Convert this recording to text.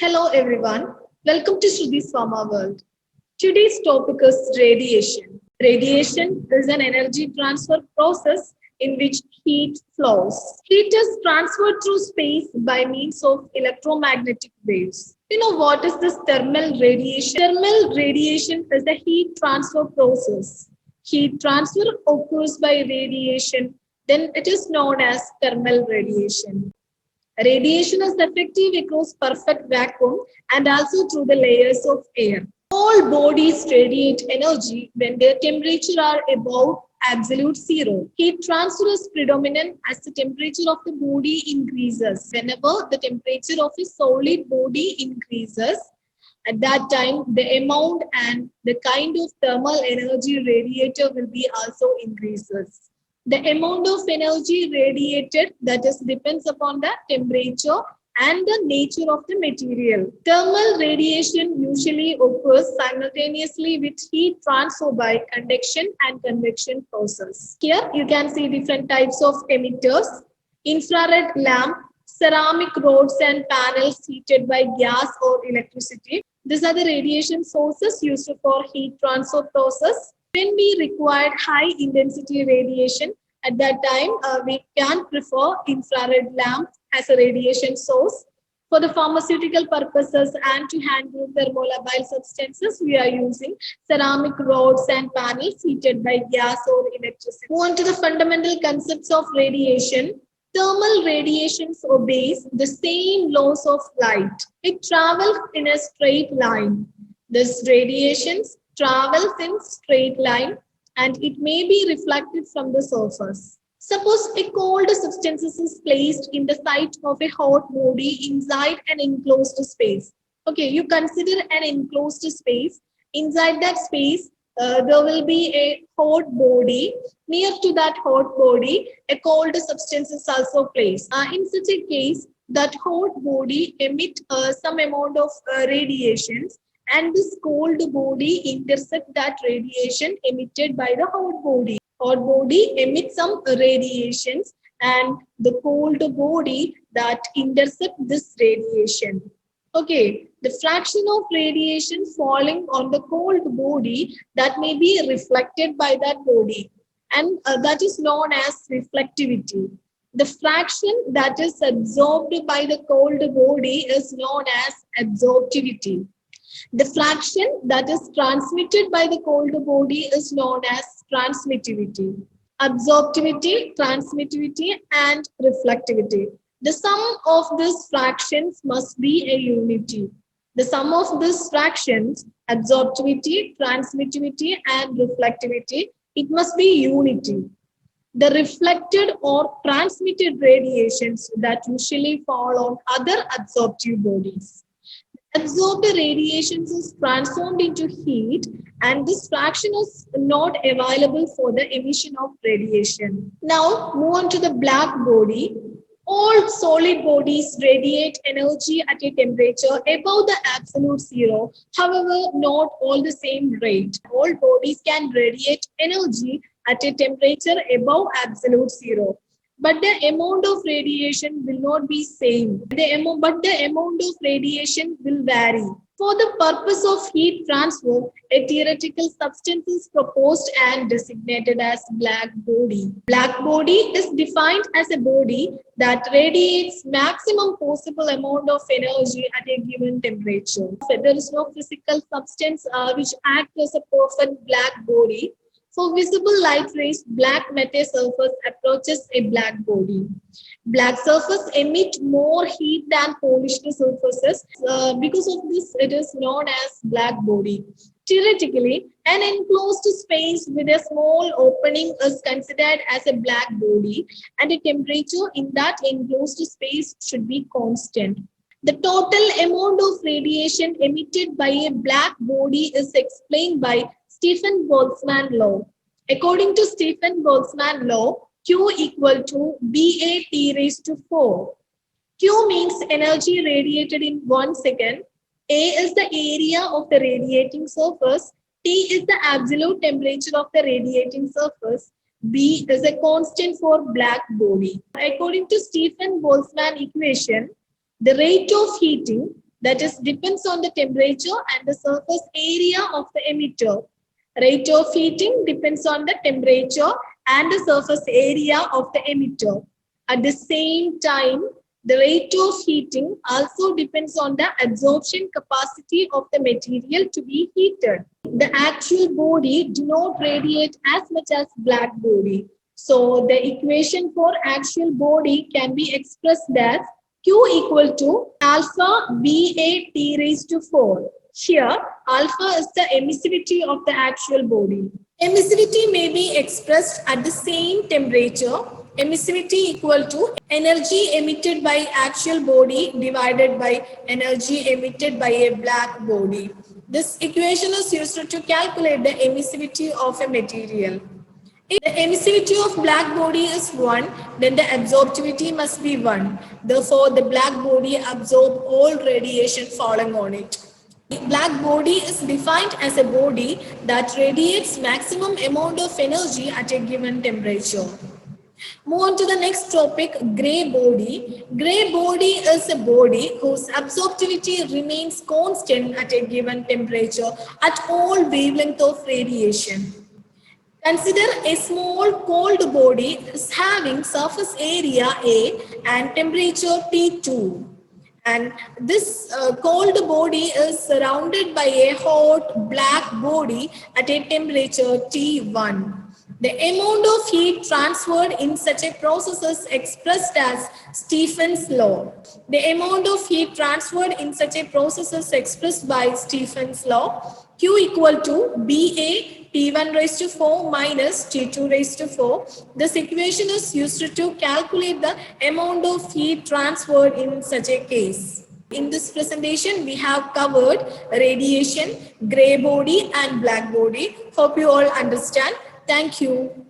Hello everyone, welcome to Shrudi's Pharma World. Today's topic is radiation. Radiation is an energy transfer process in which heat flows. Heat is transferred through space by means of electromagnetic waves. You know what is this thermal radiation? Thermal radiation is a heat transfer process. Heat transfer occurs by radiation, then it is known as thermal radiation. Radiation is effective across perfect vacuum and also through the layers of air. All bodies radiate energy when their temperature are above absolute zero. Heat transfer is predominant as the temperature of the body increases. Whenever the temperature of a solid body increases, at that time the amount and the kind of thermal energy radiated will be also increases. The amount of energy radiated, that is, depends upon the temperature and the nature of the material. Thermal radiation usually occurs simultaneously with heat transfer by conduction and convection process. Here you can see different types of emitters: infrared lamp, ceramic rods and panels heated by gas or electricity. These are the radiation sources used for heat transfer process. When we require high intensity radiation, at that time we can prefer infrared lamp as a radiation source. For the pharmaceutical purposes and to handle thermolabile substances, we are using ceramic rods and panels heated by gas or electricity. Move on to the fundamental concepts of radiation. Thermal radiations obeys the same laws of light. It travels in a straight line. These radiations travels in straight line and it may be reflected from the surface. Suppose a cold substance is placed in the site of a hot body inside an enclosed space. Okay, you consider an enclosed space. Inside that space, there will be a hot body. Near to that hot body, a cold substance is also placed. In such a case, that hot body emit some amount of radiations, and this cold body intercept that radiation emitted by the hot body. Hot body emits some radiations and the cold body that intercept this radiation. Okay, the fraction of radiation falling on the cold body that may be reflected by that body, and that is known as reflectivity. The fraction that is absorbed by the cold body is known as absorptivity. The fraction that is transmitted by the cold body is known as transmittivity. Absorptivity, transmittivity, and reflectivity. The sum of these fractions must be a unity. The sum of these fractions, absorptivity, transmittivity, and reflectivity, it must be unity. The reflected or transmitted radiations that usually fall on other absorptive bodies. Absorbed radiations is transformed into heat, and this fraction is not available for the emission of radiation. Now move on to the black body. All solid bodies radiate energy at a temperature above the absolute zero. However, not all the same rate. All bodies can radiate energy at a temperature above absolute zero, but the amount of radiation will not be same. But the amount of radiation will vary. For the purpose of heat transfer, a theoretical substance is proposed and designated as black body. Black body is defined as a body that radiates maximum possible amount of energy at a given temperature. There is no physical substance which acts as a perfect black body. For visible light rays, black matter surface approaches a black body. Black surface emit more heat than polished surfaces. Because of this, it is known as black body. Theoretically, an enclosed space with a small opening is considered as a black body, and the temperature in that enclosed space should be constant. The total amount of radiation emitted by a black body is explained by Stefan Boltzmann law. According to Stefan Boltzmann law, Q equal to BA T raised to 4. Q means energy radiated in 1 second. A is the area of the radiating surface. T is the absolute temperature of the radiating surface. B is a constant for black body. According to Stefan Boltzmann equation, the rate of heating That is, depends on the temperature and the surface area of the emitter. Rate of heating depends on the temperature and the surface area of the emitter. At the same time, the rate of heating also depends on the absorption capacity of the material to be heated. The actual body do not radiate as much as black body. So the equation for actual body can be expressed as Q equal to alpha BA T raised to 4. Here, alpha is the emissivity of the actual body. Emissivity may be expressed at the same temperature. Emissivity equal to energy emitted by actual body divided by energy emitted by a black body. This equation is used to calculate the emissivity of a material. If the emissivity of black body is 1, then the absorptivity must be 1. Therefore, the black body absorbs all radiation falling on it. The black body is defined as a body that radiates maximum amount of energy at a given temperature. Move on to the next topic, gray body. Gray body is a body whose absorptivity remains constant at a given temperature at all wavelength of radiation. Consider a small cold body is having surface area A and temperature T2. And this cold body is surrounded by a hot black body at a temperature T1. The amount of heat transferred in such a process is expressed as Stephen's law. The amount of heat transferred in such a process is expressed by Stephen's law. Q equal to BA T1 raised to 4 minus T2 raised to 4. This equation is used to calculate the amount of heat transferred in such a case. In this presentation, we have covered radiation, gray body and black body. Hope you all understand. Thank you.